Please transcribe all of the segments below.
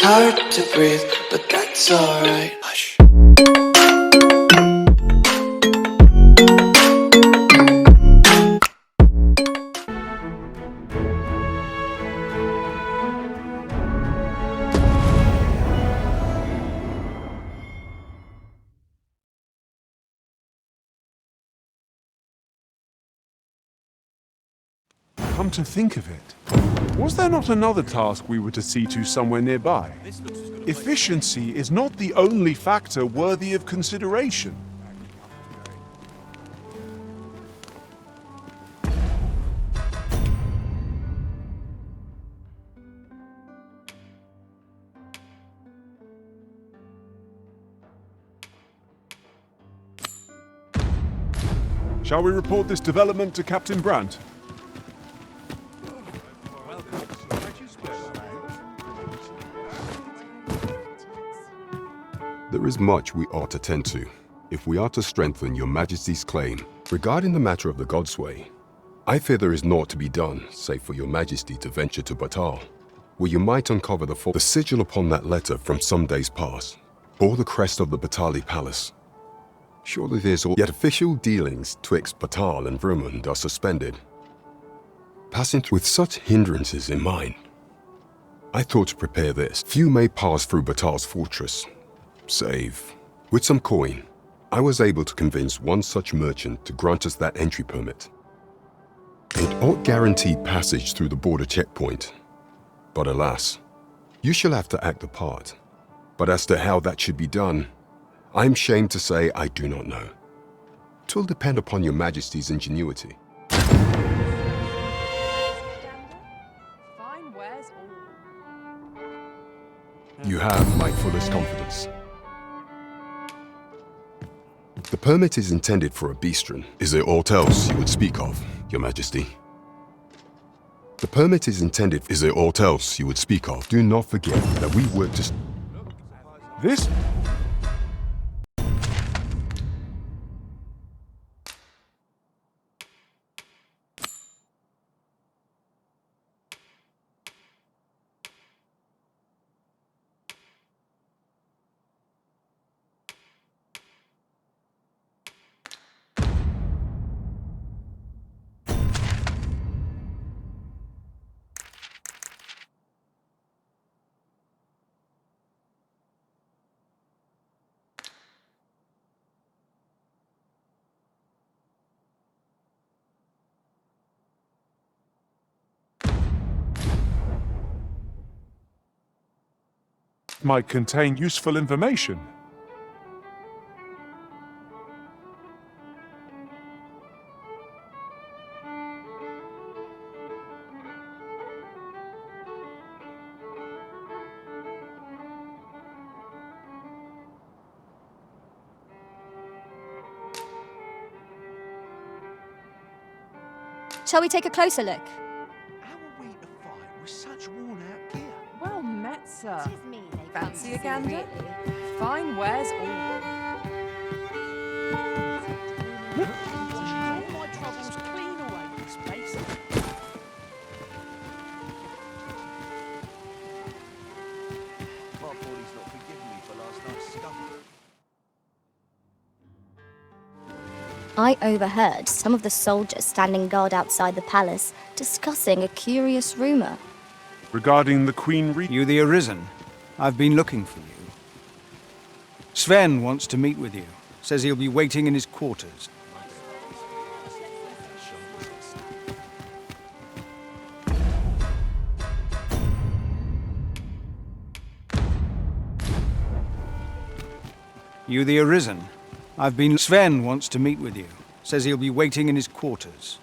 It's hard to breathe, but that's alright. Hush. Come to think of it, was there not another task we were to see to somewhere nearby? Efficiency is not the only factor worthy of consideration. Shall we report this development to Captain Brandt? There is much we ought to tend to, if we are to strengthen your Majesty's claim. Regarding the matter of the Godsway, I fear there is naught to be done, save for your Majesty to venture to Batal, where you might uncover the sigil upon that letter from some days past, or the crest of the Batali Palace. Surely there's all yet official dealings twixt Batal and Vermund are suspended. Passing through with such hindrances in mind, I thought to prepare this. Few may pass through Batal's fortress, save. With some coin, I was able to convince one such merchant to grant us that entry permit. It ought guaranteed passage through the border checkpoint. But alas, you shall have to act the part. But as to how that should be done, I'm ashamed to say I do not know. 'Twill depend upon your Majesty's ingenuity. You have my fullest confidence. The permit is intended for a bistron. Is there aught else you would speak of, Your Majesty? The permit is intended. Is there aught else you would speak of? Do not forget that we work to... This? Might contain useful information. Shall we take a closer look? How are we to fight with such worn-out gear? Well met, sir. Tis me they Fancy a fancy, gander? really. Fine wares all. Washing all my troubles clean away this place. My body's not forgiven me for last night's stuff. I overheard some of the soldiers standing guard outside the palace discussing a curious rumor. Regarding the Queen Regent. You the Arisen? I've been looking for you. Sven wants to meet with you. Says he'll be waiting in his quarters. You the Arisen? I've been... Sven wants to meet with you. Says he'll be waiting in his quarters.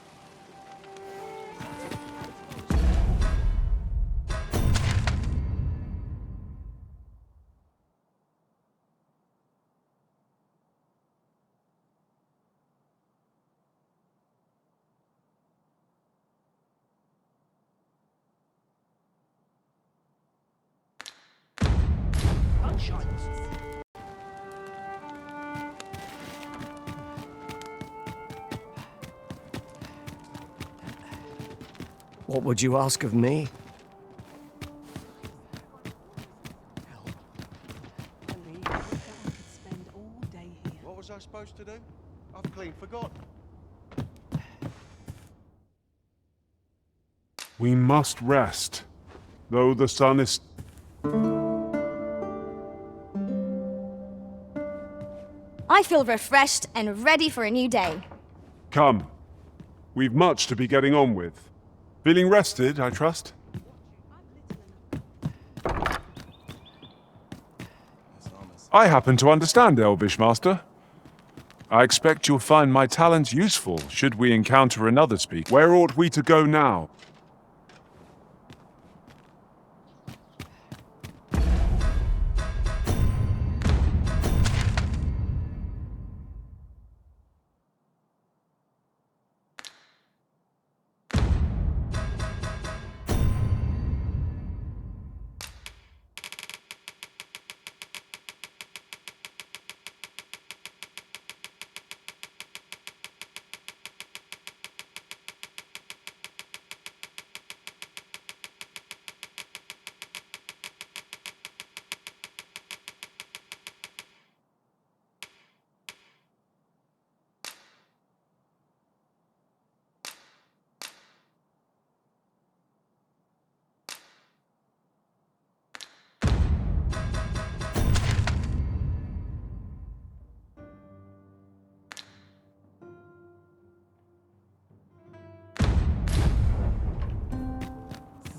What would you ask of me? was I supposed to do? I've clean forgotten. We must rest, though the sun is... I feel refreshed and ready for a new day. Come. We've much to be getting on with. Feeling rested, I trust? I happen to understand Elvish, Master. I expect you'll find my talents useful should we encounter another speaker. Where ought we to go now?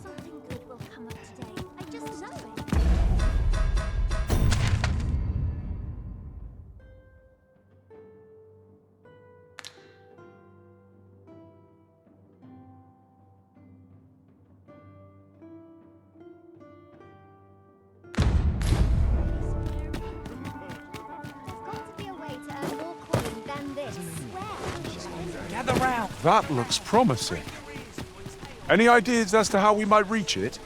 Something good will come up today. I just know it. There's got to be a way to earn more coin than this. Swear. Gather round. That looks promising. Any ideas as to how we might reach it?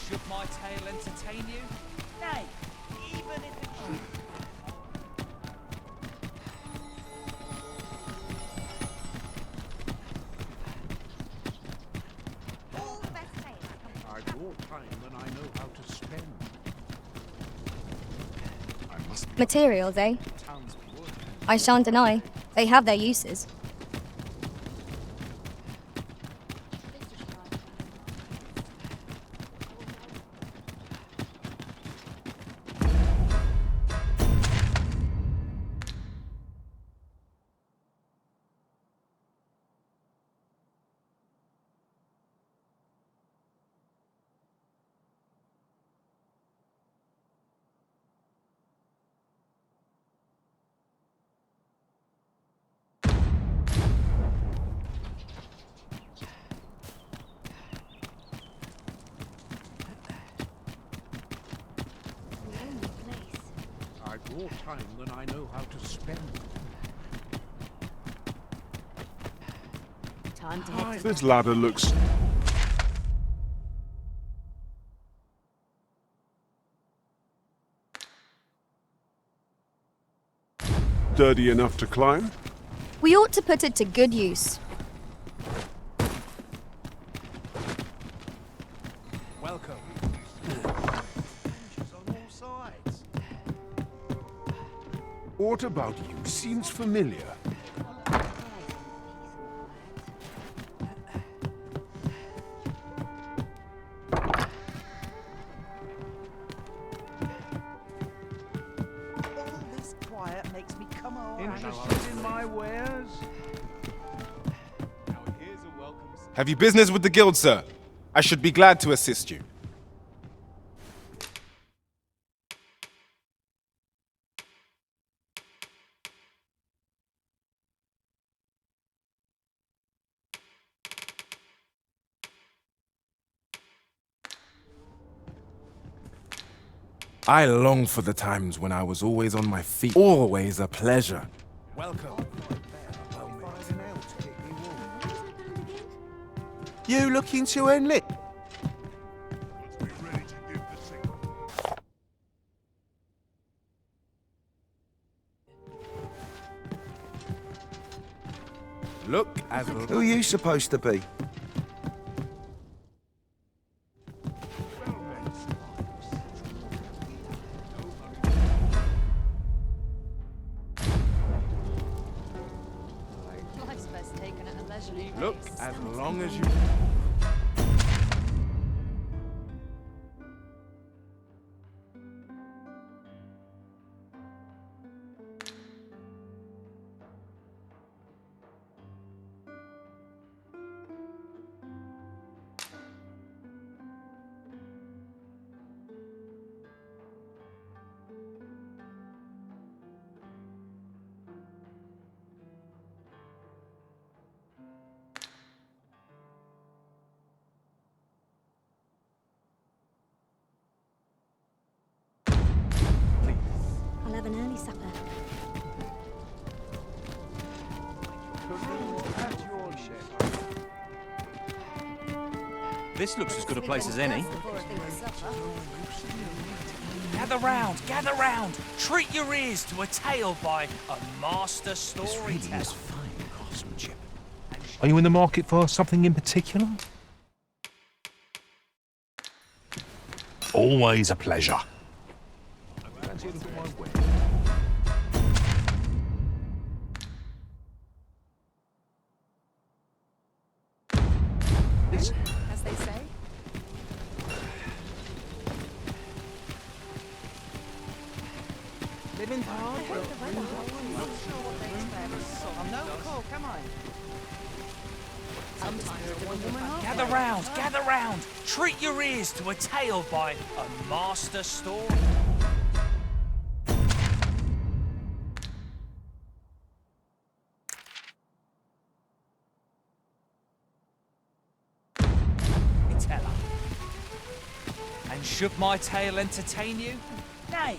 Should my tale entertain you? Nay, even if it should. All the best tales. I've more time than I know how to spend. I must be Materials, eh? town's wood. I shan't deny. They have their uses. I've more time than I know how to spend. Time to head This ladder looks... sturdy enough to climb? We ought to put it to good use. Welcome. Dangers on all sides. What about you seems familiar? All this quiet makes me come on. Interested in my wares? Have you business with the guild, sir? I should be glad to assist you. I long for the times when I was always on my feet. Always a pleasure. Welcome. You looking to enlist? Look as Who are you supposed to be? long as you... I'll have an early supper. This looks as good a place as any. Gather round! Treat your ears to a tale by a master storyteller. Fine craftsmanship. Are you in the market for something in particular? Always a pleasure. As they say. Living hard. No, Cole, come on. Gather round! Treat your ears to a tale by a master story. Teller. And should my tale entertain you? Nay,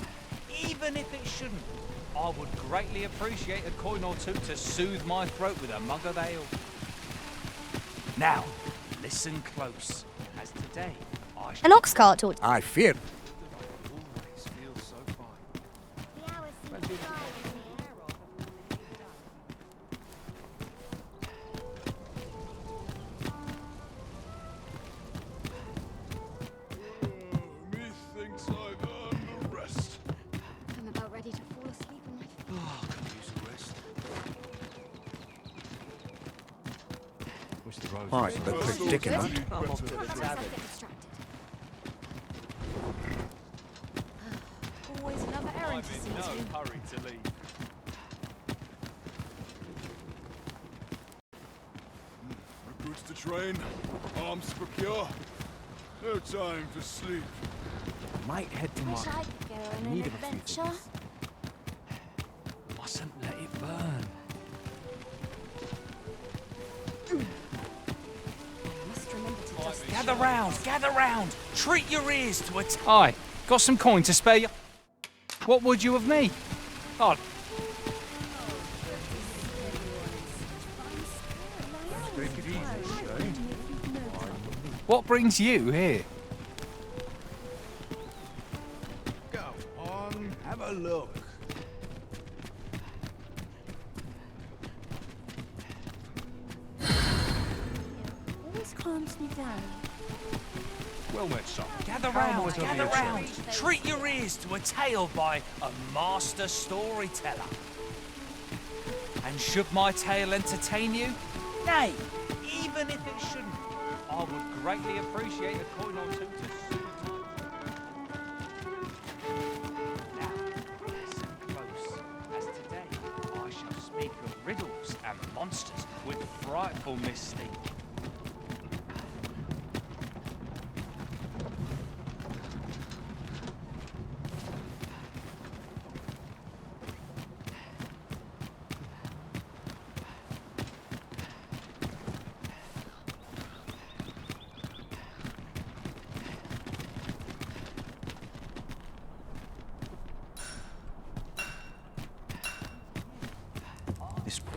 even if it shouldn't, I would greatly appreciate a coin or two to soothe my throat with a mug of ale. Now, listen close, as today I shall... An ox cart or... I fear. Always feels so fine. Methinks I've earned a rest. I'm about ready to fall asleep on my feet. Oh, I could use a rest. Right, but predicament. Get distracted. Always another errand to see to. hurry to leave. Recruits to train, arms to procure. No time for sleep. Might head to Wish my... I could go on an need of a few adventure. things. Mustn't let it burn. Must remember to dust the Gather round! Treat your ears to a Aye, got some coin to spare you? What would you of me? Oh, what brings you here? Go on, have a look. always calms me down. Well met, son. Gather round! Treat your ears to a tale by a master storyteller. And should my tale entertain you? Nay, even if it shouldn't, I would greatly appreciate a coin or two to soothe my... Now, listen close, as today I shall speak of riddles and monsters with frightful mystique.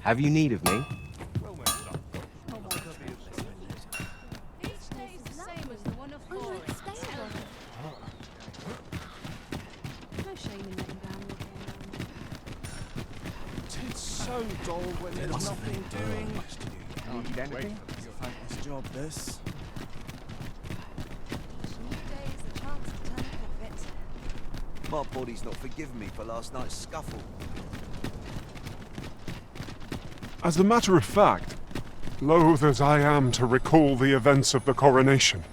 Have you need of me? Each day's the same as the one before. No shame in letting down your It's so dull when there's nothing doing. Need anything? It's a thankless job, this. New day's the chance to turn a profit. My body's not forgiven me for last night's scuffle. As a matter of fact, Loath as I am to recall the events of the coronation,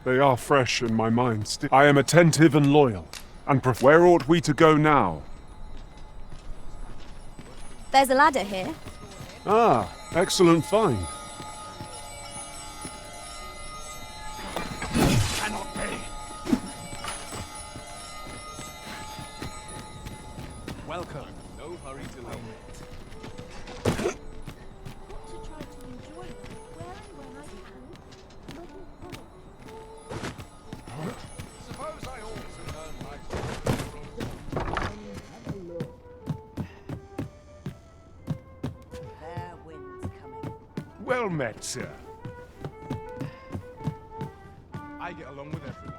they are fresh in my mind. I am attentive and loyal, and where ought we to go now? There's a ladder here. Ah, excellent find. Cannot be. Welcome. No hurry to learn. Well met, sir. I get along with everyone.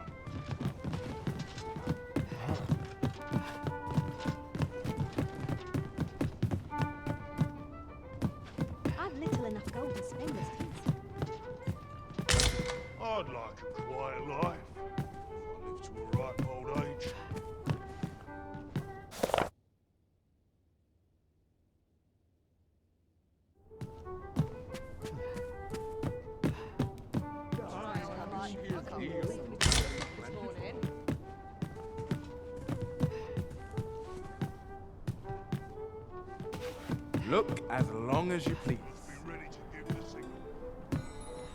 I've little enough gold to spend this piece. I'd like a quiet life. If I live to a ripe old age. Look as long as you please. Be ready to give the signal.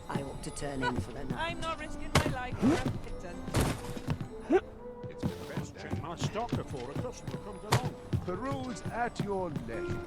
I ought to turn in for the night. I'm not risking my life for a kitten. It's been best check my stock before a customer comes along. Peruse at your leisure.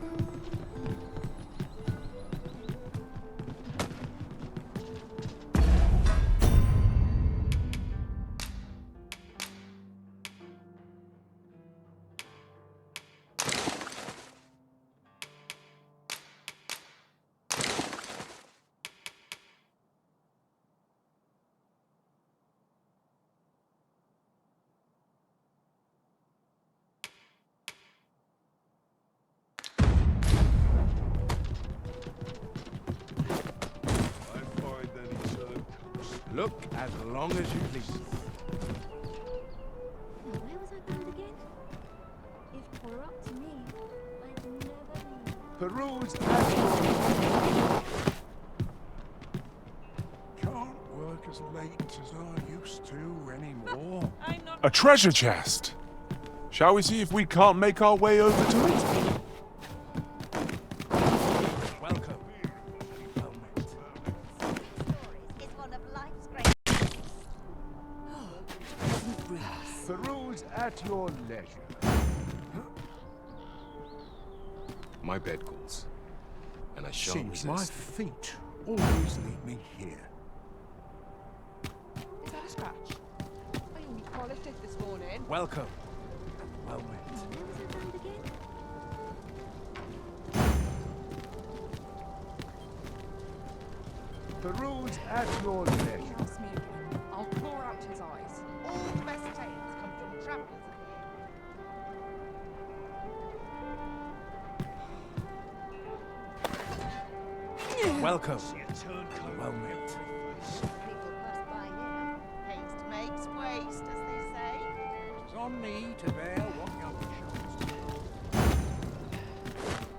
Look as long as you please. Where was I bound again? If it were up to me, I'd never leave. Peruse at your... Can't work as late as I used to anymore. I'm not. A treasure chest! Shall we see if we can't make our way over to it? Welcome. Well met. It's one of life's great. Peruse at your leisure. My bed calls, and I shan't Seems my resist. feet always lead me here. Is that a scratch? I only polished it this morning. Welcome. Well met. Where was I bound again? Peruse at your leisure. Ask me again. I'll claw out his eyes. All the best tales come from travellers. Welcome. Well met. People pass by here. Haste makes waste, as they say. It's on me to bear what young shows.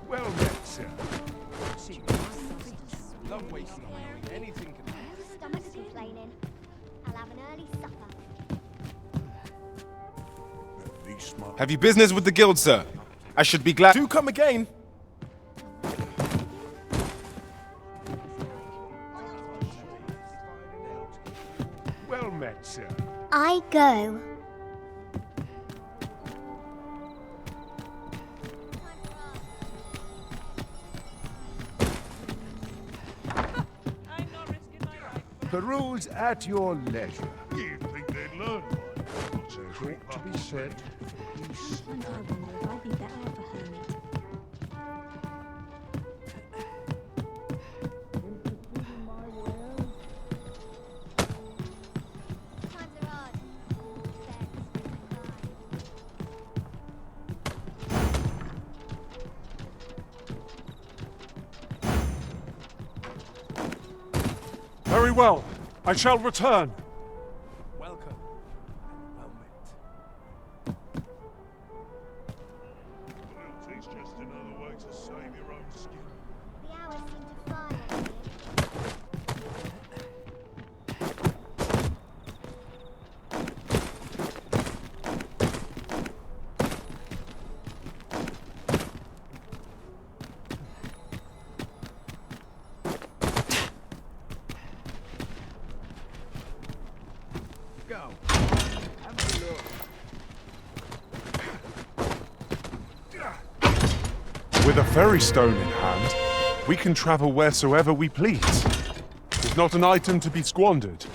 Well met, sir. See, Love wasting knowing anything can happen. stomach's complaining. I'll have an early supper. At least my... Have you business with the guild, sir? I should be glad. Do come again. Well met, sir. I go. I'm not risking my life. Peruse at your leisure. You'd think they'd learn by now. There's ought to be said for peace. Sometimes I wonder if I'd be better off a hermit. Times are hard. Very well. I shall return. Welcome. Well met. It's just another way to save your own skin. The hours seem to fly. With a ferry stone in hand, we can travel wheresoever we please. It's not an item to be squandered.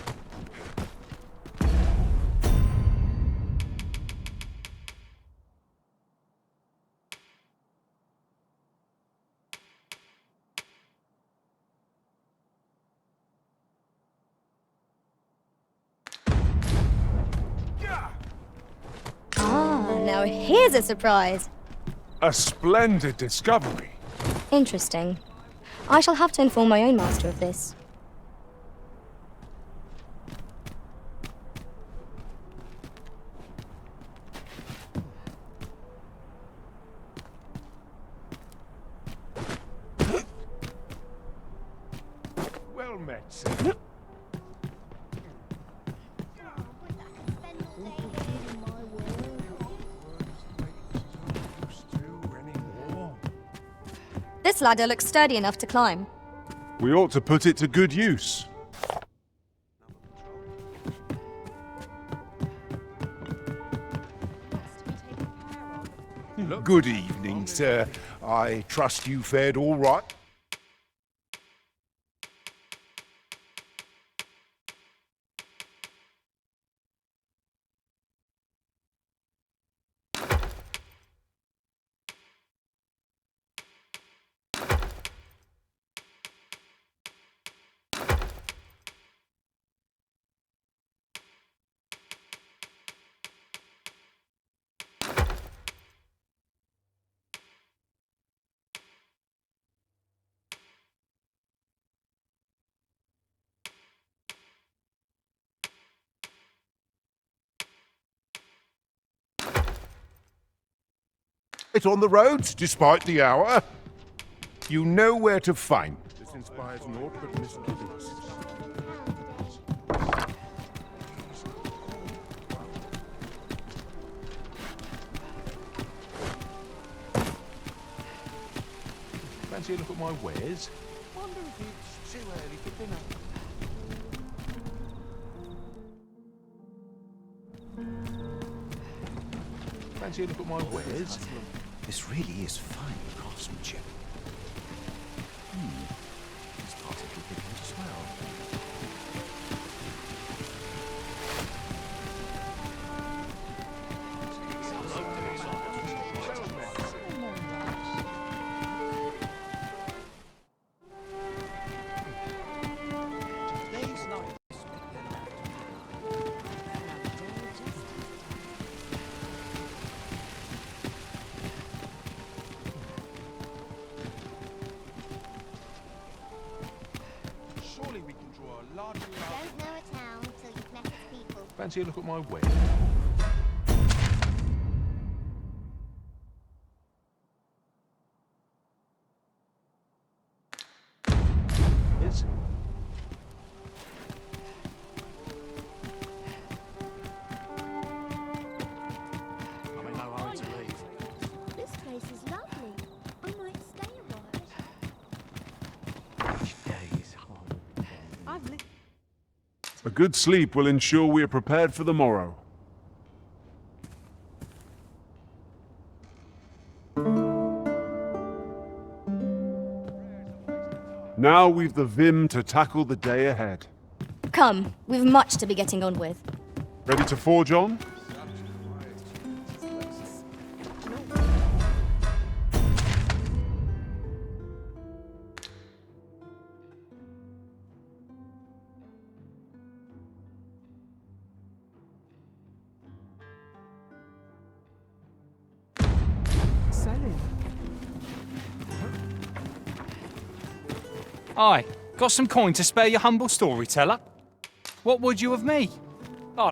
Now here's a surprise. A splendid discovery. Interesting. I shall have to inform my own master of this. Well met, sir. This ladder looks sturdy enough to climb. We ought to put it to good use. Good evening, sir. I trust you fared all right? It on the roads, despite the hour. You know where to find. This inspires naught but misgivings. Fancy a look at my wares? Wonder if it's too early for dinner. Fancy a look at my wares? This really is fine craftsmanship. It's particularly good as well. Fancy a look at my wares? Yes. I'm in no hurry to leave. This place is lovely. I might stay a while. I've lived. A good sleep will ensure we are prepared for the morrow. Now we've the vim to tackle the day ahead. Come, we've much to be getting on with. Ready to forge on? Aye, got some coin to spare your humble storyteller? What would you of me? Oh.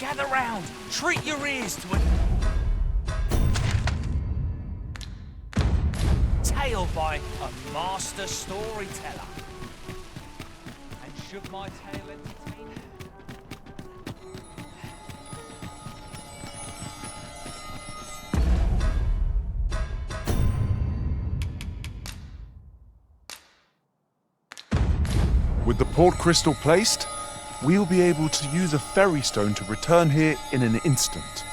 Gather round, treat your ears to a tale by a master storyteller. And should my tale entertain you? With the port crystal placed, we'll be able to use a ferry stone to return here in an instant.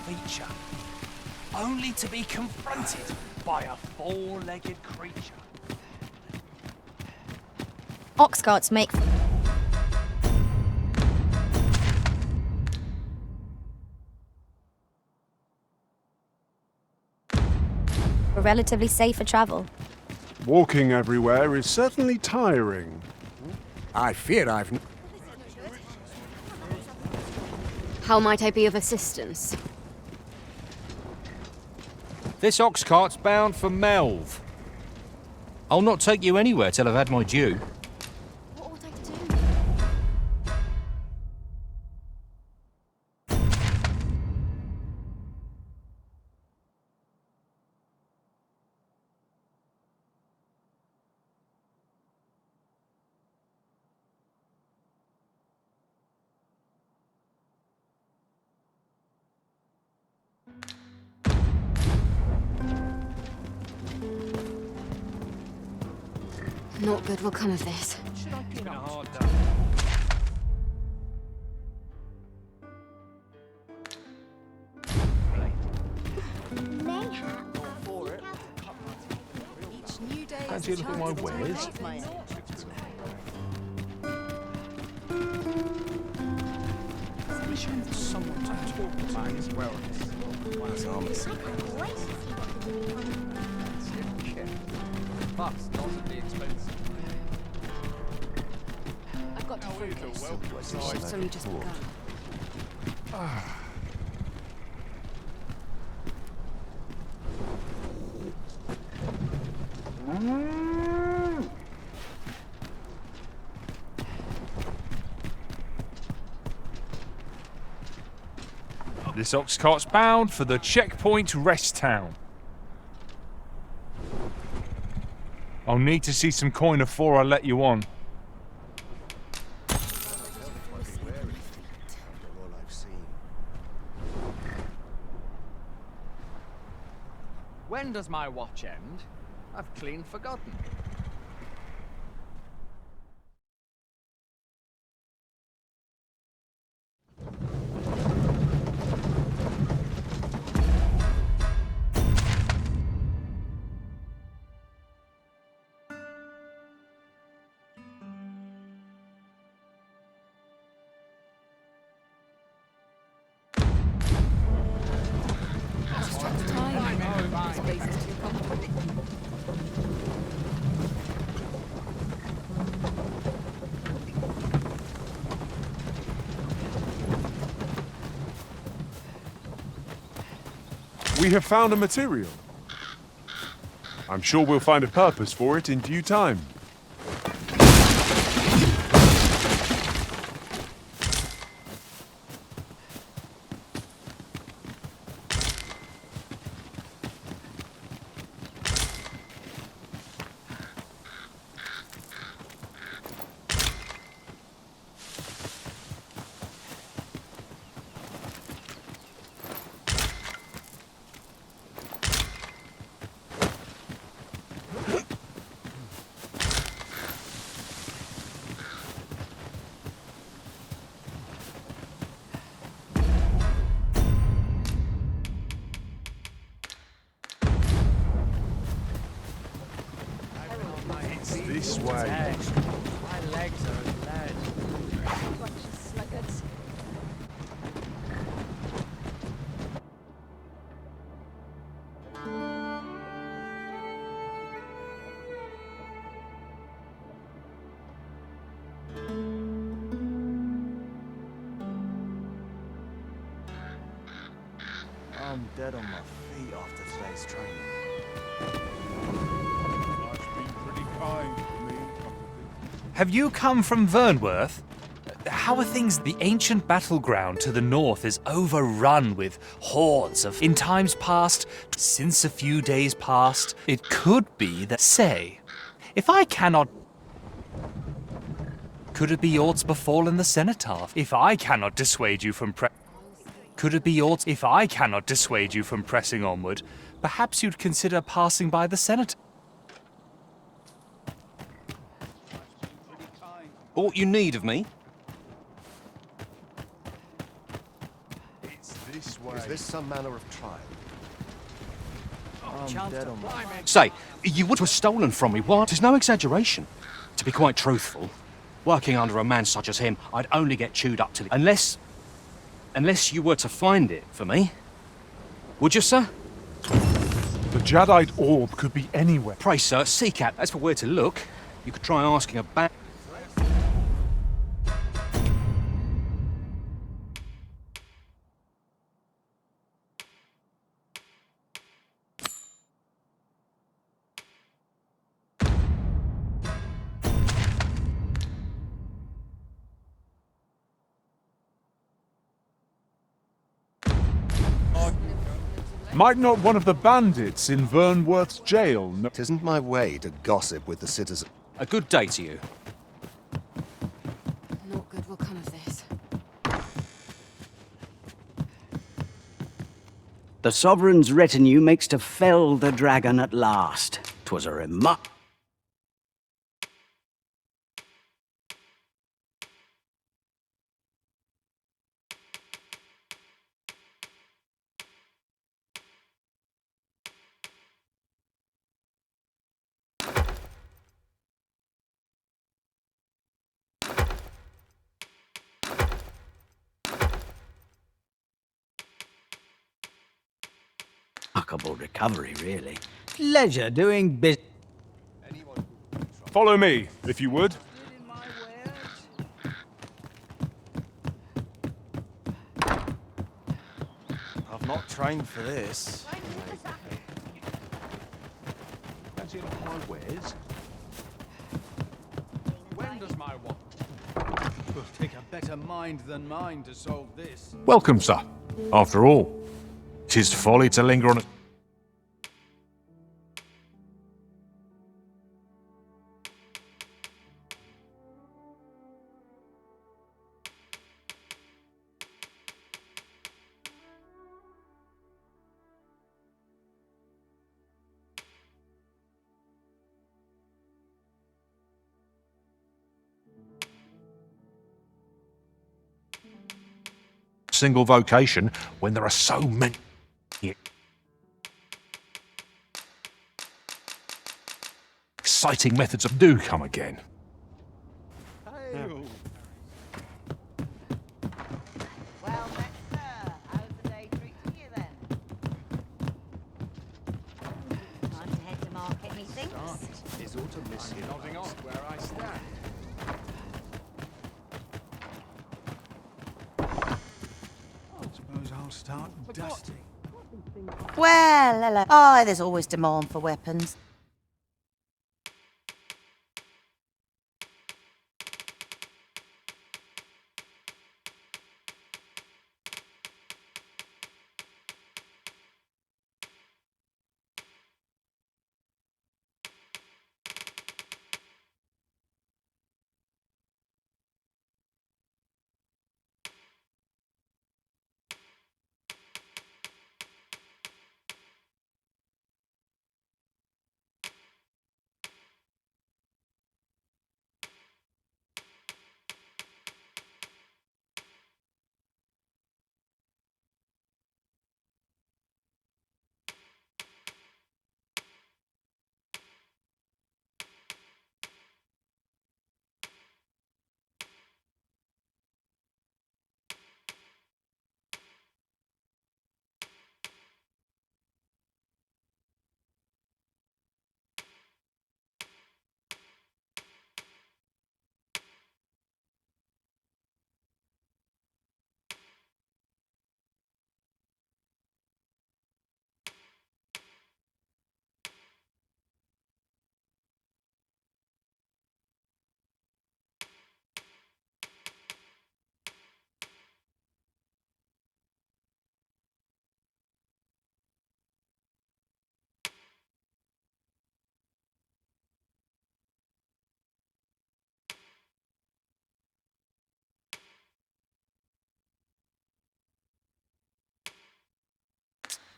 Feature, only to be confronted by a four-legged creature. Ox carts make for relatively safer travel. Walking everywhere is certainly tiring. I fear I've... How might I be of assistance? This ox cart's bound for Melv. I'll not take you anywhere till I've had my due. What would I do? Not good will come of this. Fancy a look at my wares? Someone to talk to might as well. Plus, possibly expensive. I've got to focus. It's only just begun. This ox cart's bound for the checkpoint rest town. I'll need to see some coin before I let you on. When does my watch end? I've clean forgotten. We have found a material. I'm sure we'll find a purpose for it in due time. This way. My legs are as lead. Bunch of sluggards. I'm dead on my feet after today's training. Life's been pretty kind to me. Have you come from Vernworth? How are things? The ancient battleground to the north is overrun with hordes of, in times past, since a few days past. It could be that, say, if I cannot... Could it be aughts befallen the cenotaph? If I cannot dissuade you from Could it be aught if I cannot dissuade you from pressing onward? Perhaps you'd consider passing by the cenotaph. Aught you need of me? This way. Is this some manner of trial? I'm dead on my Say, you would have stolen from me. What? It's no exaggeration. To be quite truthful, working under a man such as him, I'd only get chewed up till... Unless you were to find it for me. Would you, sir? The Jadeite orb could be anywhere. Pray, sir, seek out. As for where to look, you could try asking about... Might not one of the bandits in Vernworth's jail know? It isn't my way to gossip with the citizens. A good day to you. Not good will come of this. The Sovereign's retinue makes to fell the dragon at last. 'Twas a remark. Remarkable recovery, really. Pleasure doing business. Follow me, if you would. I've not trained for this. Fancy a lot of my wares? When does my what? Will take a better mind than mine to solve this. Welcome, sir. After all, 'tis folly to linger on a... single vocation when there are so many exciting methods of do come again. Well met, sir. How's the day treating you then? Time to head to market, methinks. Is ought to miss you. Nodding off where I stand. Suppose I'll start dusting. Well, hello. Oh, there's always demand for weapons.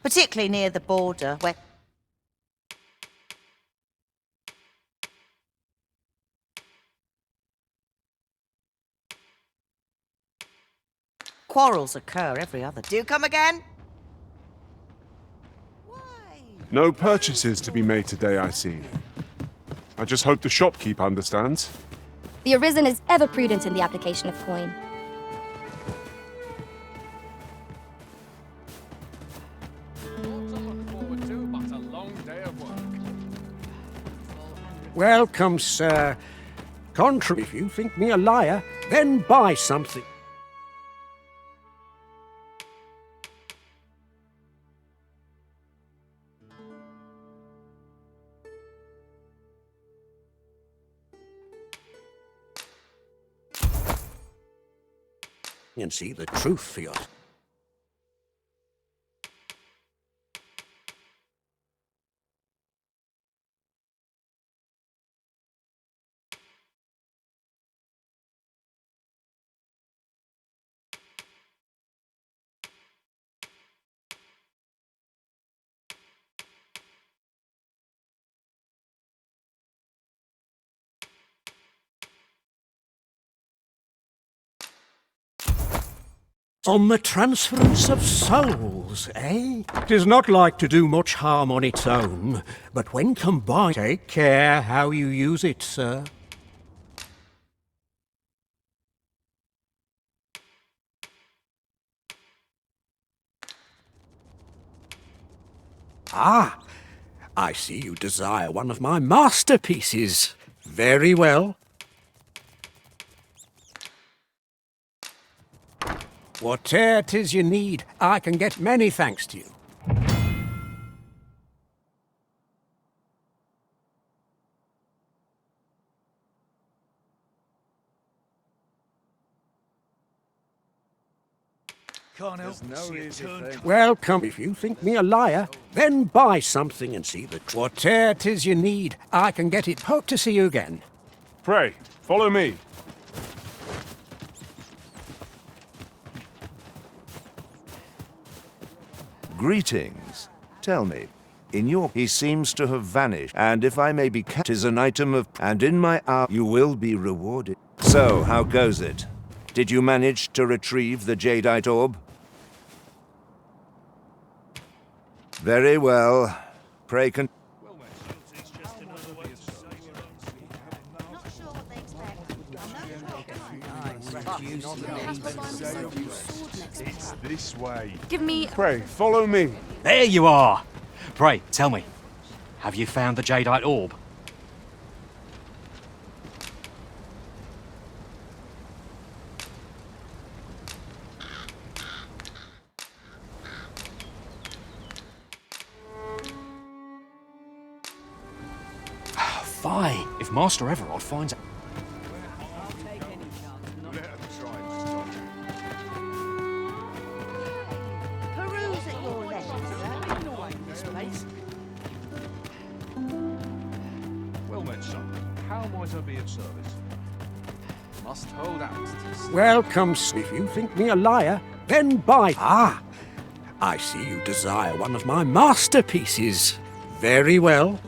particularly near the border, where quarrels occur every other. Do come again? No purchases to be made today, I see. I just hope the shopkeep understands. The Arisen is ever prudent in the application of coin. Welcome, sir. Contrary, if you think me a liar, then buy something. And see the truth for yourself. On the transference of souls, eh? 'Tis not like to do much harm on its own, but when combined, take care how you use it, sir. Ah, I see you desire one of my masterpieces. Very well. Whate'er 'tis you need, I can get many thanks to you. Can't help no reason. Welcome. If you think me a liar, then buy something and see the whate'er 'tis you need, I can get it. Hope to see you again. Pray, follow me. Greetings. Tell me, in your... He seems to have vanished, and if I may be... Tis an item of... And in my hour, you will be rewarded. So, how goes it? Did you manage to retrieve the jadeite orb? Very well. Pray con... It's this way. Give me... Pray, follow me. There you are! Pray, tell me, have you found the jadeite orb? Fine. If Master Everard finds out... peruse at your leisure. Well met, son. How might I be of service? Must hold out. Welcome. If you think me a liar, then buy... Ah, I see you desire one of my masterpieces. Very well.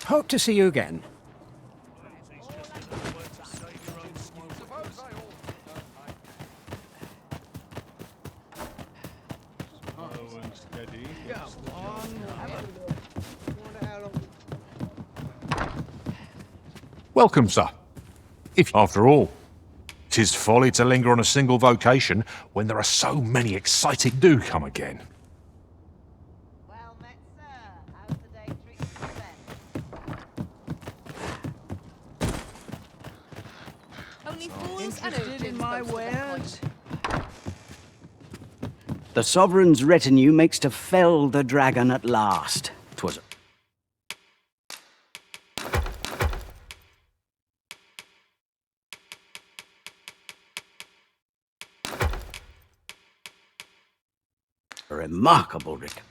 Hope to see you again. Welcome, sir. If, after all, 'tis folly to linger on a single vocation when there are so many exciting do come again. Well met, sir. How's the day treating you then? Only fools and urchins my wares. The Sovereign's retinue makes to fell the dragon at last. 'Twas a remarkable rick.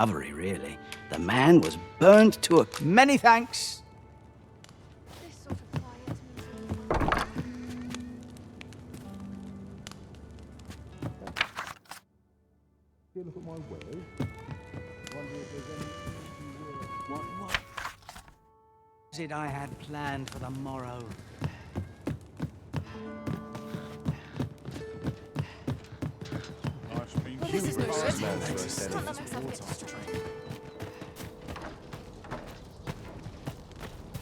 Discovery, really. The man was burnt to a... Many thanks. This sort of quiet Look at my wares. Wonder if there's anything What was it I had planned for the morrow? Well, this is no good. Can't let myself get distracted.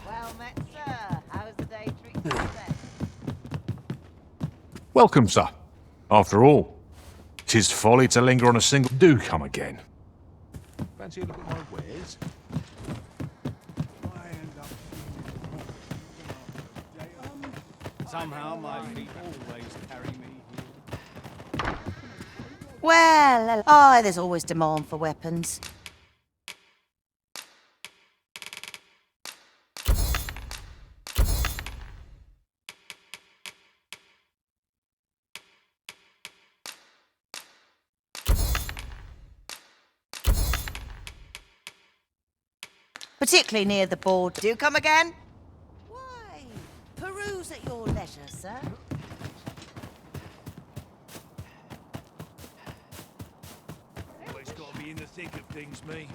Well met, sir. How's the day treating you then? Welcome, sir. After all, 'tis folly to linger on a single... Do come again. Fancy a look at my wares? Somehow my feet always carry me here. Well, oh, there's always demand for weapons. Particularly near the board. Do come again? Why? Peruse at your leisure, sir. Always got to be in the thick of things, me.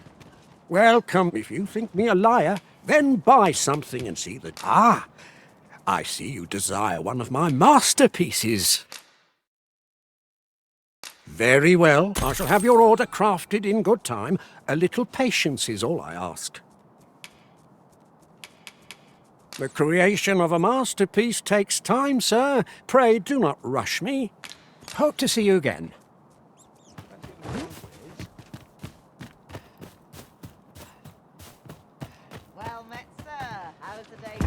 Welcome. If you think me a liar, then buy something and see that... Ah! I see you desire one of my masterpieces. Very well. I shall have your order crafted in good time. A little patience is all I ask. The creation of a masterpiece takes time, sir. Pray do not rush me. Hope to see you again. Well met, sir. How's the day?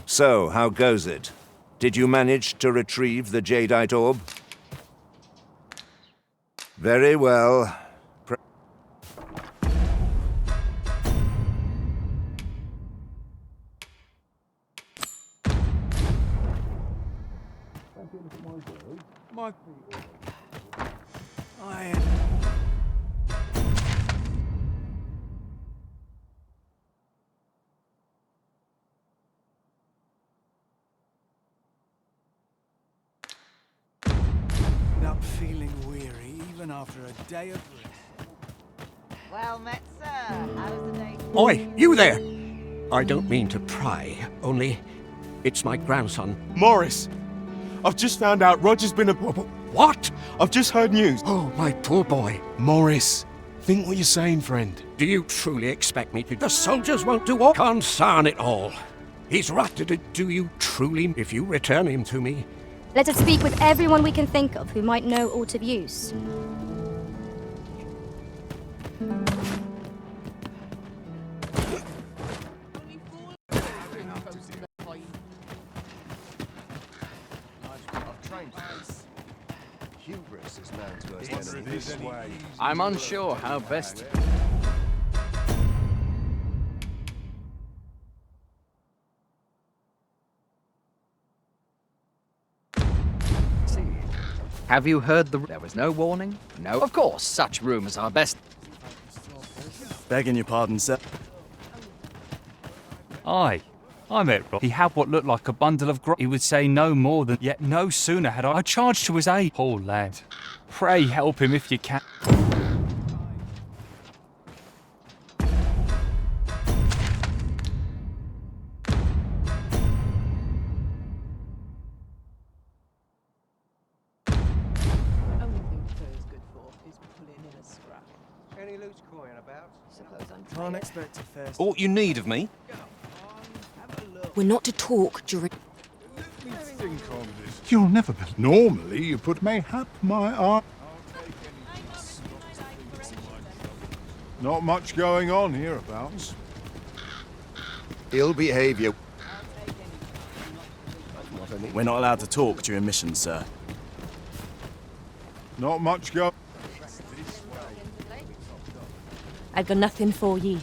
So, how goes it? Did you manage to retrieve the jadeite orb? Very well. Up feeling weary even after a day of rest. Well met, sir. How's the day? Oi, you there! I don't mean to pry, only it's my grandson. Morris, I've just found out Roger's been a... What? I've just heard news. Oh, my poor boy. Morris, think what you're saying, friend. Do you truly expect me to? The soldiers won't do all. Concern it all. He's rotted. Do you truly? If you return him to me... Let us speak with everyone we can think of who might know aught of use. I'm unsure how best... Have you heard the... There was no warning? No. Of course, such rumors are best... Begging your pardon, sir. Aye, I met Rob. He had what looked like a bundle of He would say no more than... Yet no sooner had I charged to his aid. Poor lad. Pray help him if you can. Any loose coin about? Can't expect a fair... All you need of me? We're not to talk during... You'll never be. Normally, you put mayhap my eye. Not much going on hereabouts. Ill behavior. We're not allowed to talk during missions, sir. Not much go. I've got nothing for ye.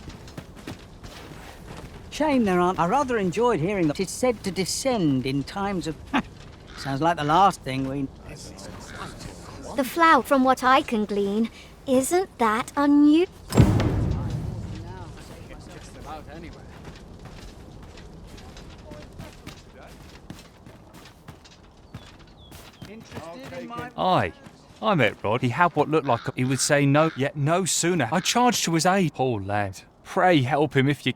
Shame there aren't. I rather enjoyed hearing that it's said to descend in times of... Sounds like the last thing we... The flower, from what I can glean, isn't that unusual? Aye. I met Rod. He had what looked like he would say no, yet no sooner. I charged to his aid. Poor lad. Pray help him if you...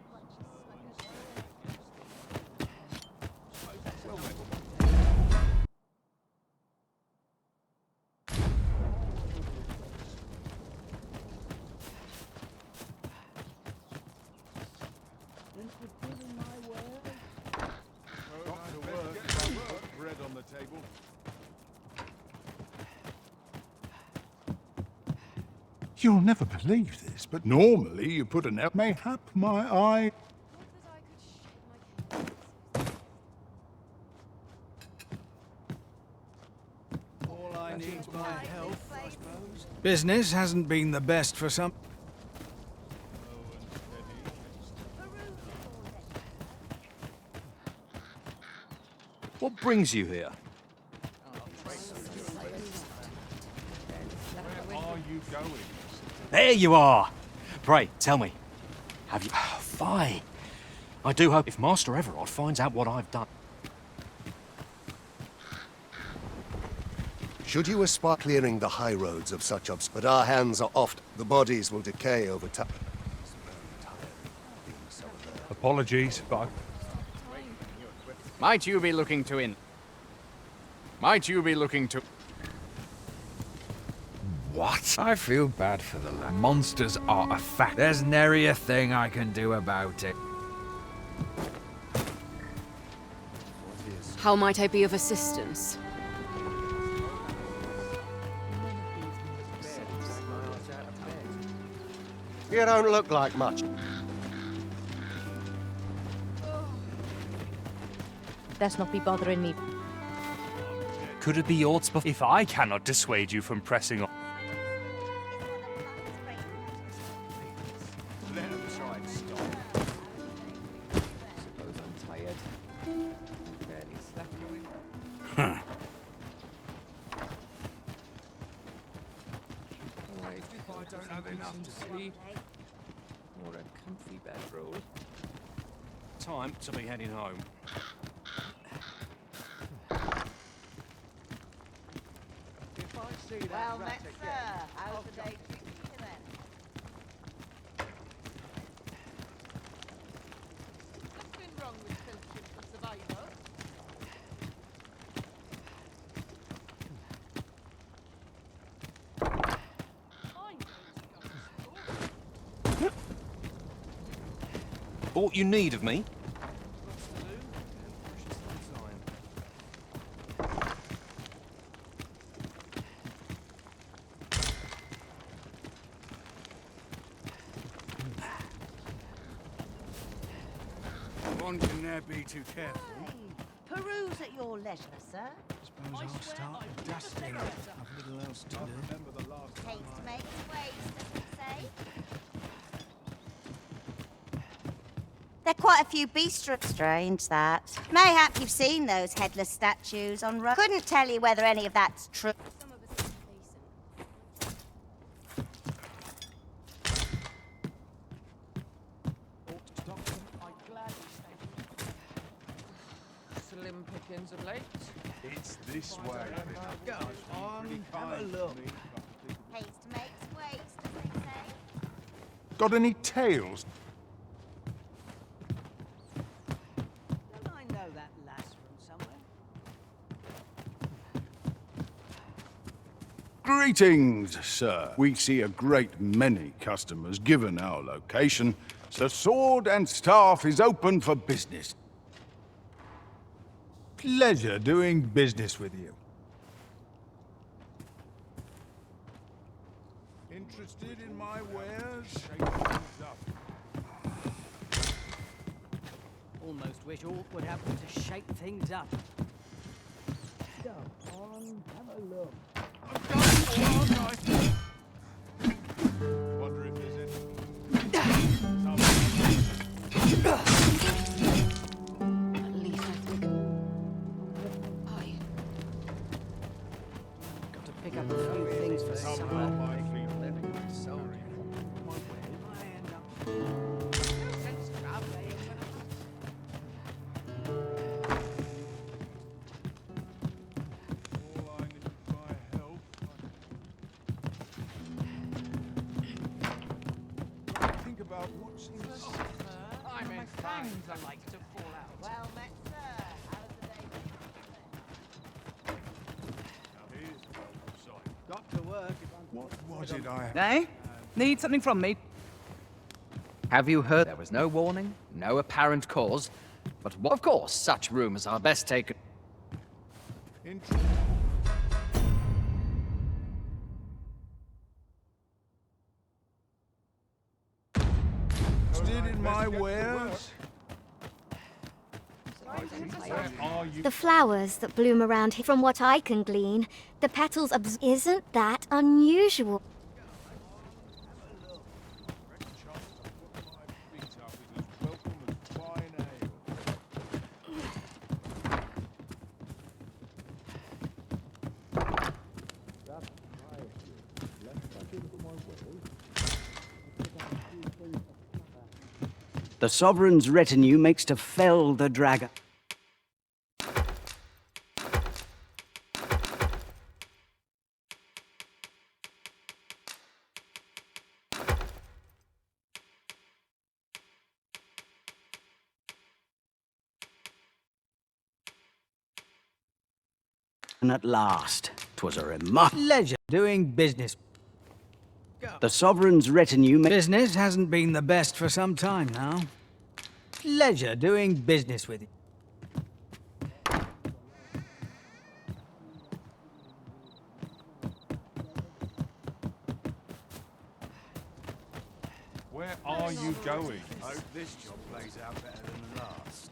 You'll never believe this, but normally you put an F. Mayhap my eye. All I need is my health, I suppose. Business hasn't been the best for some... What brings you here? Where are you going? There you are! Pray, tell me, have you... Fine. I do hope if Master Everard finds out what I've done... Should you aspire clearing the high roads of such but our hands are oft, the bodies will decay over time. Apologies, but Might you be looking to in? Might you be looking to... What? I feel bad for the lad. Monsters are a fact. There's nary a thing I can do about it. How might I be of assistance? You don't look like much. Best not be bothering me. Could it be yours if I cannot dissuade you from pressing on? Let them try and stop. Suppose I'm tired. Barely slept going. Wait, if I don't have enough to sleep. Or a comfy bedroll. Time to be heading home. If I see that Well rat met, again, sir. How's the day treating you then? Nothing wrong with filtering for survival. Aught you need of me? One can never be too careful. Peruse at your leisure, sir. Suppose I'll start with dusting. I've little else to do. Haste makes waste, as we say. There are quite a few bistros. Strange, that. Mayhap you've seen those headless statues on road. Couldn't tell you whether any of that's true. Slim pickings of late. It's this way. Go on, have a look. Haste makes waste, as they say. Got any tails? Don't I know that lass from somewhere? Greetings, sir. We see a great many customers given our location. The sword and staff is open for business. Pleasure doing business with you. Interested in my my wares? Shake things up. Almost wish aught would happen to shake things up. Go on, have a look. Wonder if there's any. At least I think Got to pick up a few things for supper. Think about what's inside. I'm in fangs are like to fall out. Well met, sir. How's the day been? Got to work. What was it I? Eh? Need something from me? Have you heard? There was no warning, no apparent cause, but of course, such rumors are best taken. Interested in my wares? The flowers that bloom around here, from what I can glean, the petals isn't that unusual. The sovereign's retinue makes to fell the dragon. And at last, 'twas a remarkable pleasure doing business. The sovereign's retinue business hasn't been the best for some time now. Pleasure doing business with you. Where are you going? Hope this job plays out better than the last.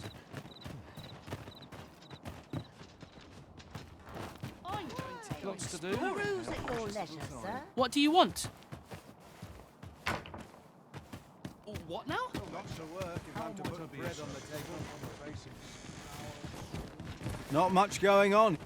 I'm going to Lots to do. Peruse at your leisure, sir. What do you want? What now? Lots of work if I'm to put bread on the table. Not much going on.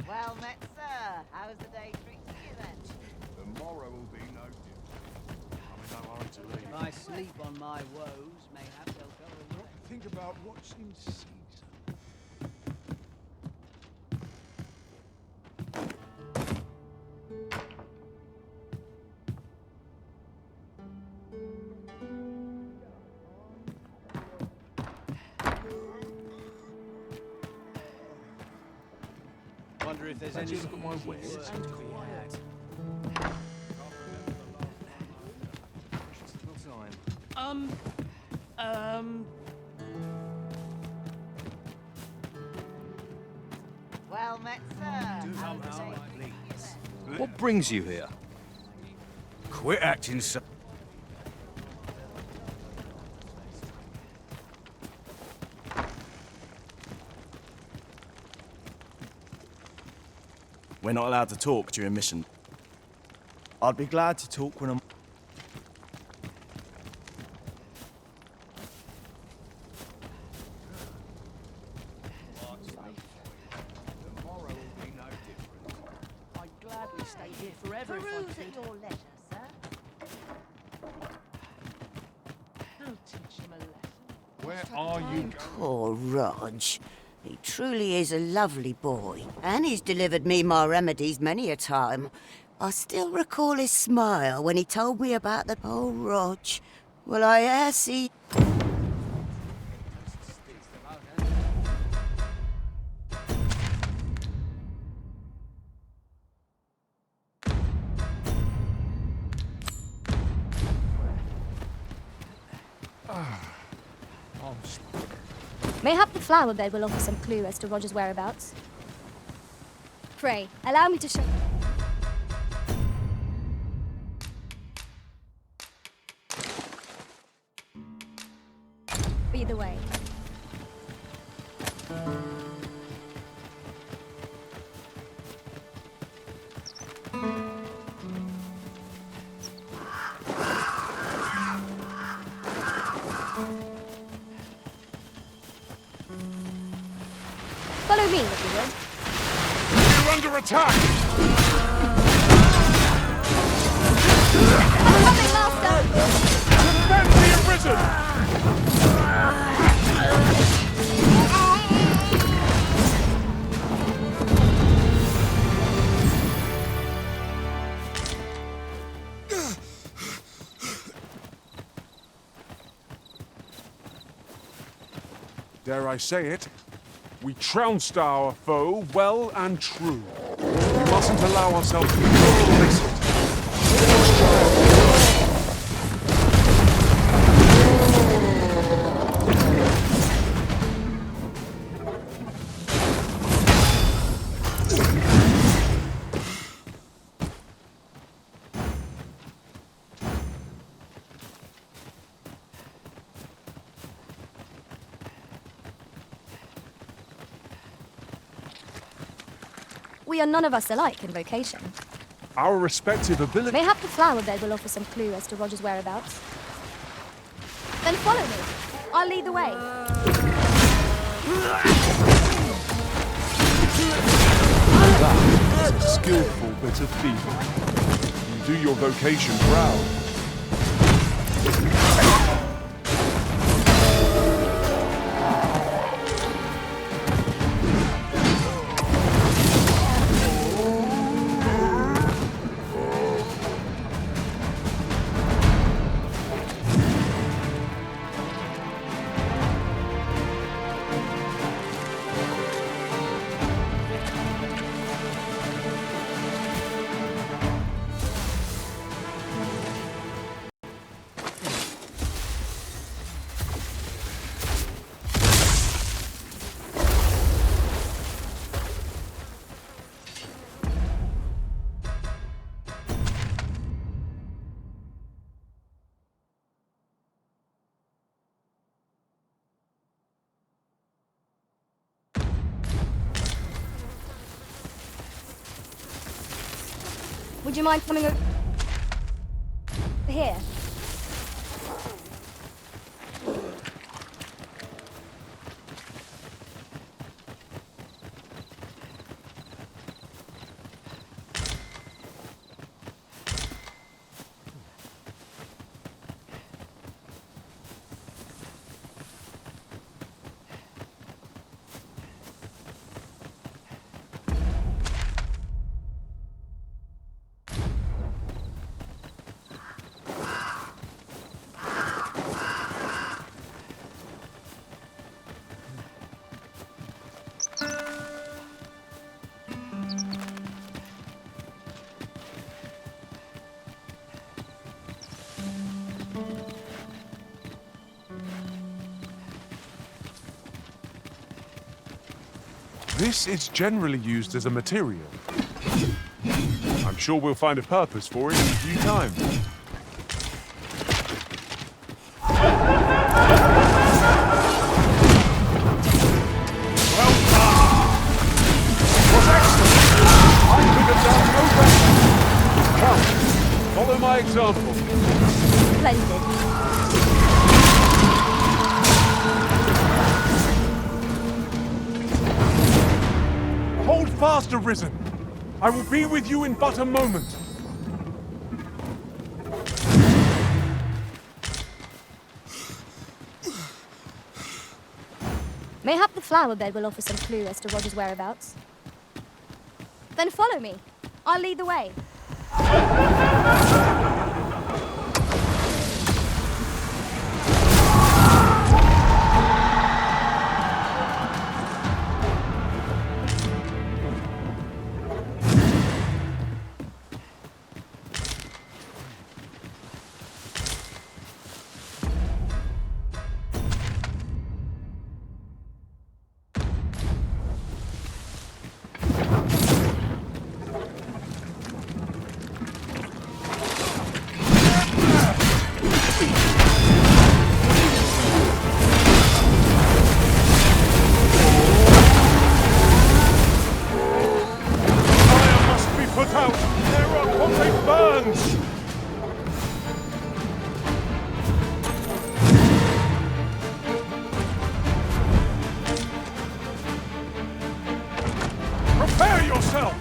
Well met, sir. How's the day treating you then? Tomorrow will be no different. I'm in no hurry to leave. If I sleep on my woes, mayhap they'll go away. Think about what's in season. Wonder if there's any. Look at my wares. Well met, sir. How's the day treating you then? What brings you here? Quit acting so. We're not allowed to talk during mission. I'd be glad to talk when I'm... I'd gladly stay here forever if I Peruse could. at your leisure, sir. I'll teach him a lesson. Where are you going? Poor Rog. He truly is a lovely boy, and he's delivered me my remedies many a time. I still recall his smile when he told me about the... Oh, Rog. Well, I e'er see... Mayhap the flower bed will offer some clue as to Roger's whereabouts. Pray, allow me to show... Either way. Follow me, if you would. You're under attack! Coming, Master! Defend the arisen! Dare I say it? We trounced our foe well and true. We mustn't allow ourselves to be complacent. We are none of us alike in vocation. Our respective abilities... Mayhap the flower bed will offer some clue as to Roger's whereabouts. Then follow me. I'll lead the way. That is a skillful bit of thievery. You do your vocation proud. Would you mind coming over here? This is generally used as a material. I'm sure we'll find a purpose for it in due time. Well done! Was excellent! I could have done no better! Come, follow my example. Splendid. Hold fast, Arisen! I will be with you in but a moment. Mayhap the flower bed will offer some clue as to Roger's whereabouts. Then follow me. I'll lead the way. yourself!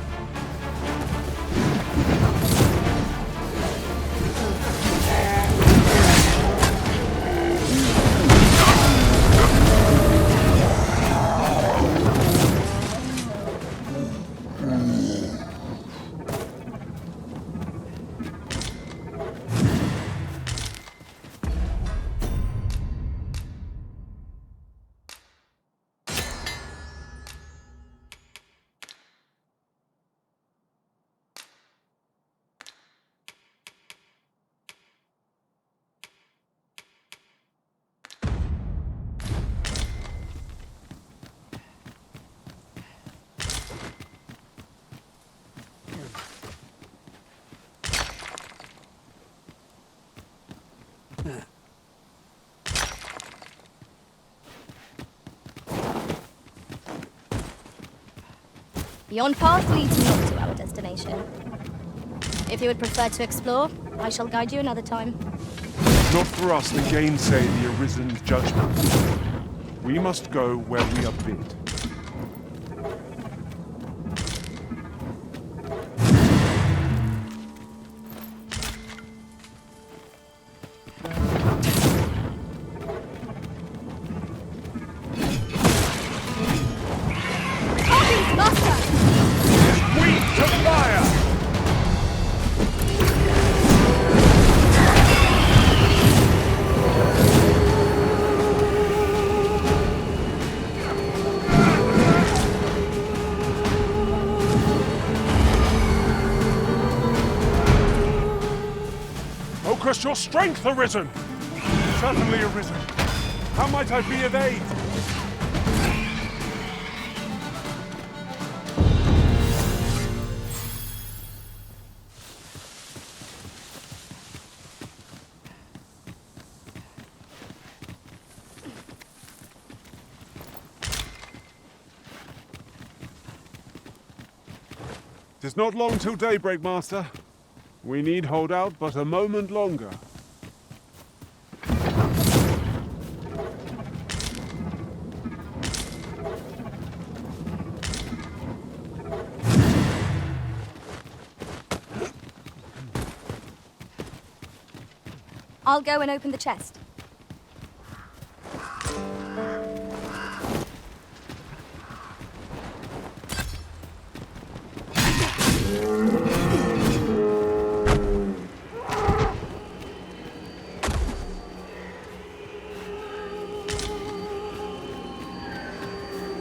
Yon path leads not to our destination. If you would prefer to explore, I shall guide you another time. Not for us to gainsay the Arisen's judgment. We must go where we are bid. Focus your strength, Arisen! Certainly, Arisen. How might I be of aid? Tis not long till daybreak, Master. We need hold out but a moment longer. I'll go and open the chest.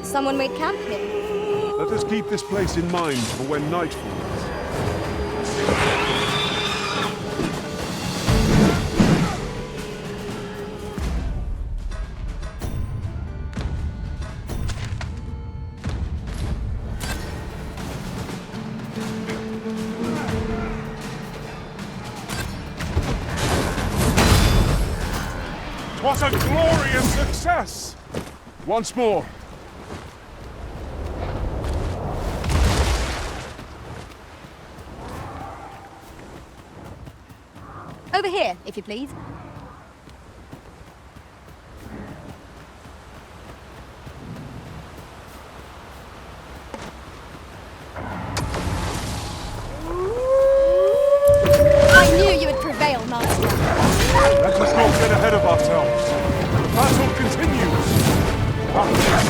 Someone made camp here. Let us keep this place in mind for when night falls. What a glorious success! Once more. Over here, if you please. I knew you would prevail, Master. Let us not get ahead of ourselves. The battle continues.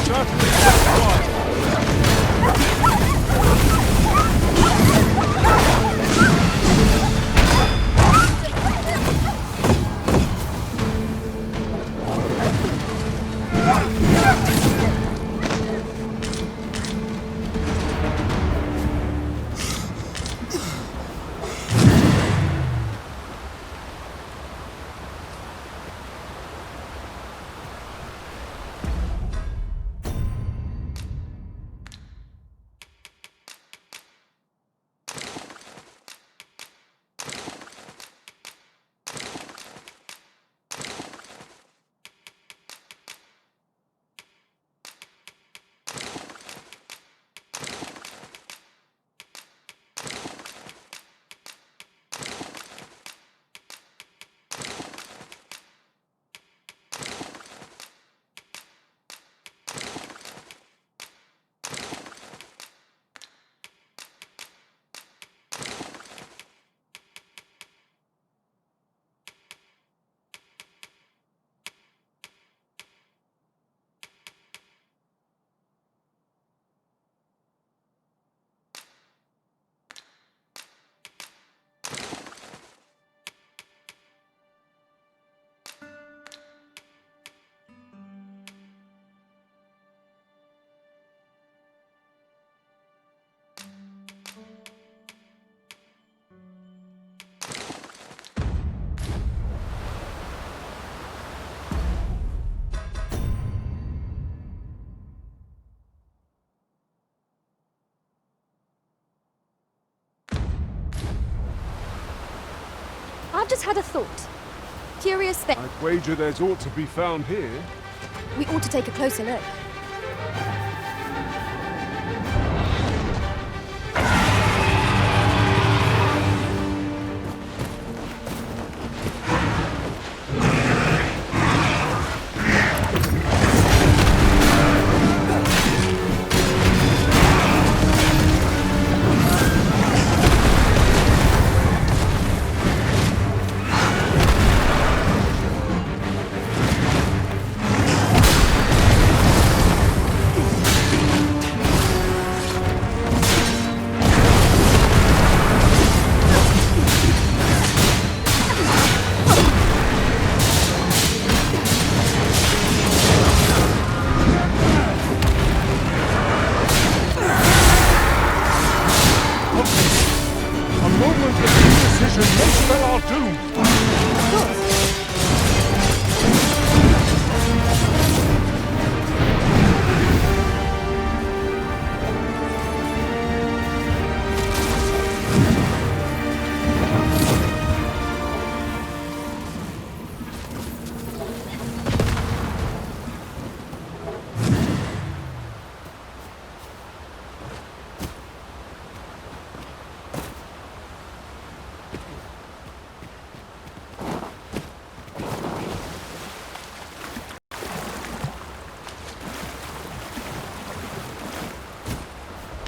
Certainly that's I've just had a thought. Curious thing. I'd wager there's ought to be found here. We ought to take a closer look.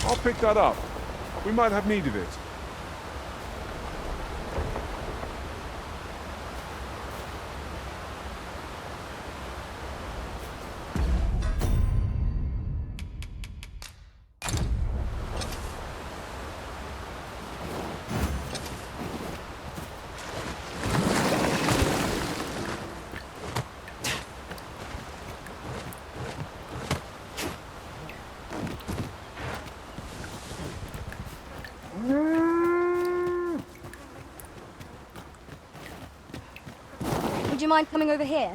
I'll pick that up. We might have need of it. Would you mind coming over here?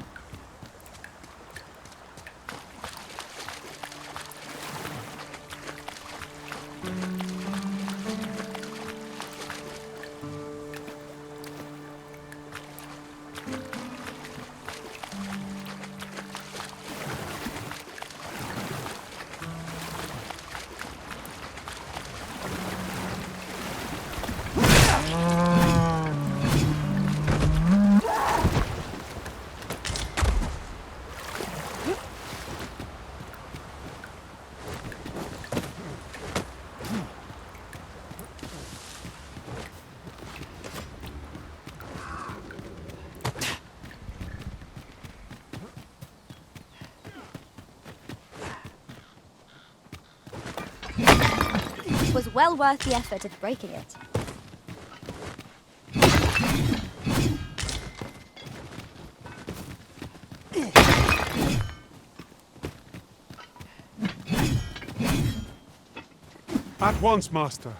It was well worth the effort of breaking it. At once, Master.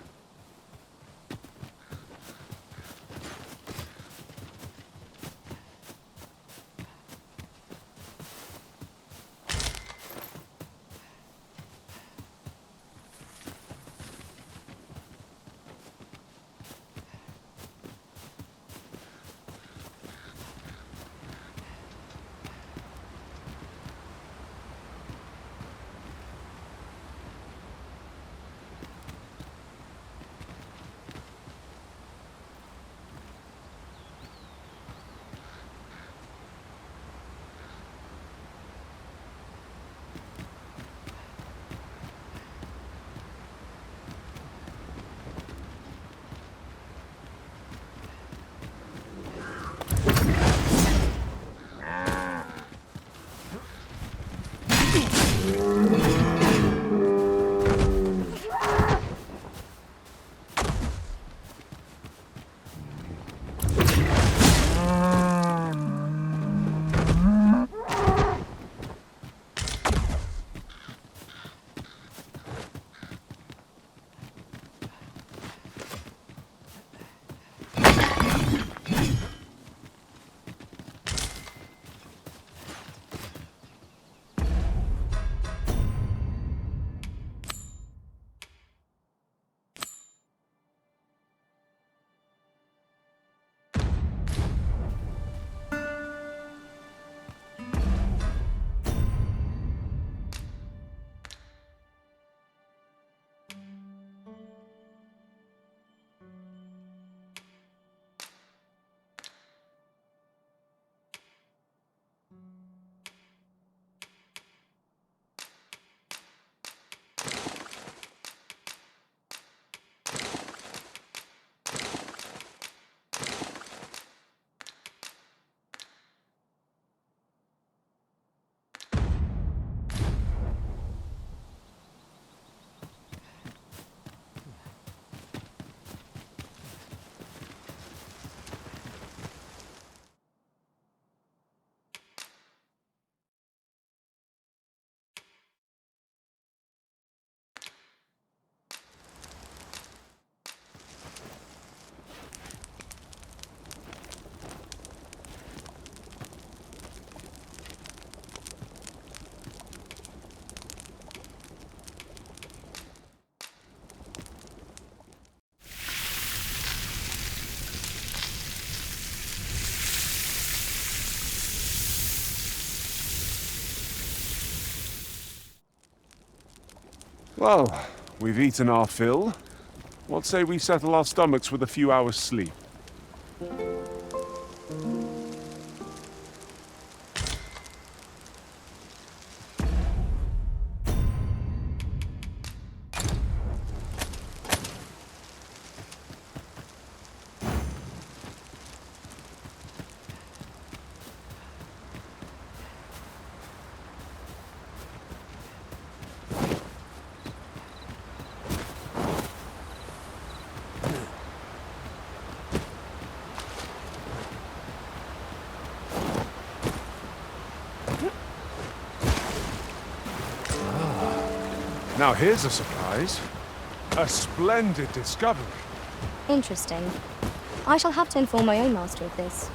Well, we've eaten our fill. What say we settle our stomachs with a few hours' sleep? Now here's a surprise. A splendid discovery. Interesting. I shall have to inform my own master of this.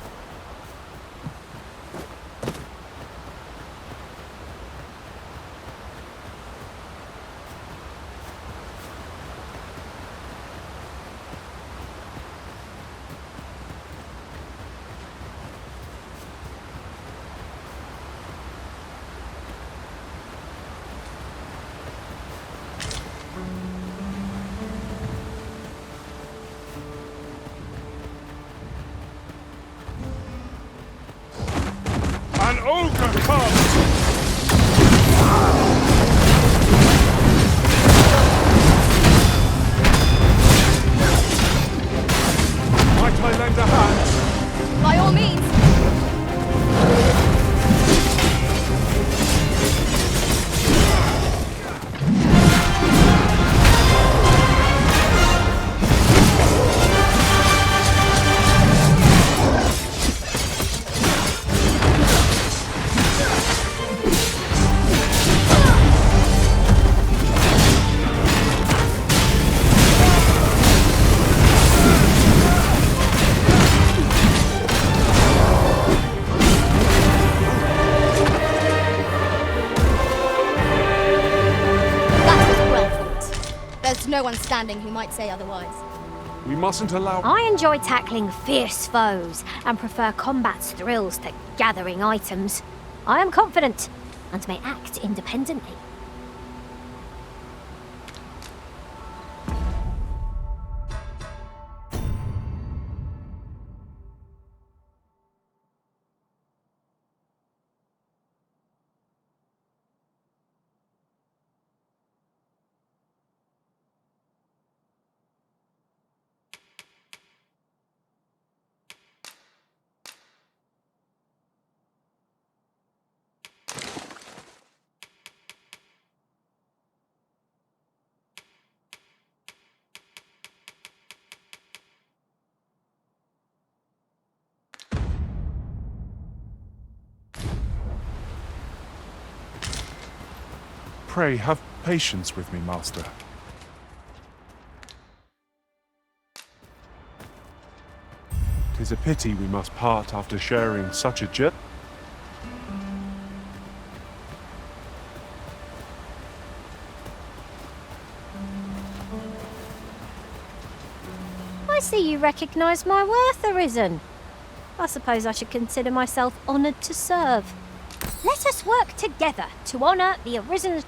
An ogre comes! Might I lend a hand? By all means. No one standing who might say otherwise. We mustn't allow... I enjoy tackling fierce foes and prefer combat's thrills to gathering items. I am confident and may act independently. Pray, have patience with me, Master. 'Tis a pity we must part after sharing such a journey. I see you recognise my worth, Arisen. I suppose I should consider myself honoured to serve. Let us work together to honour the Arisen's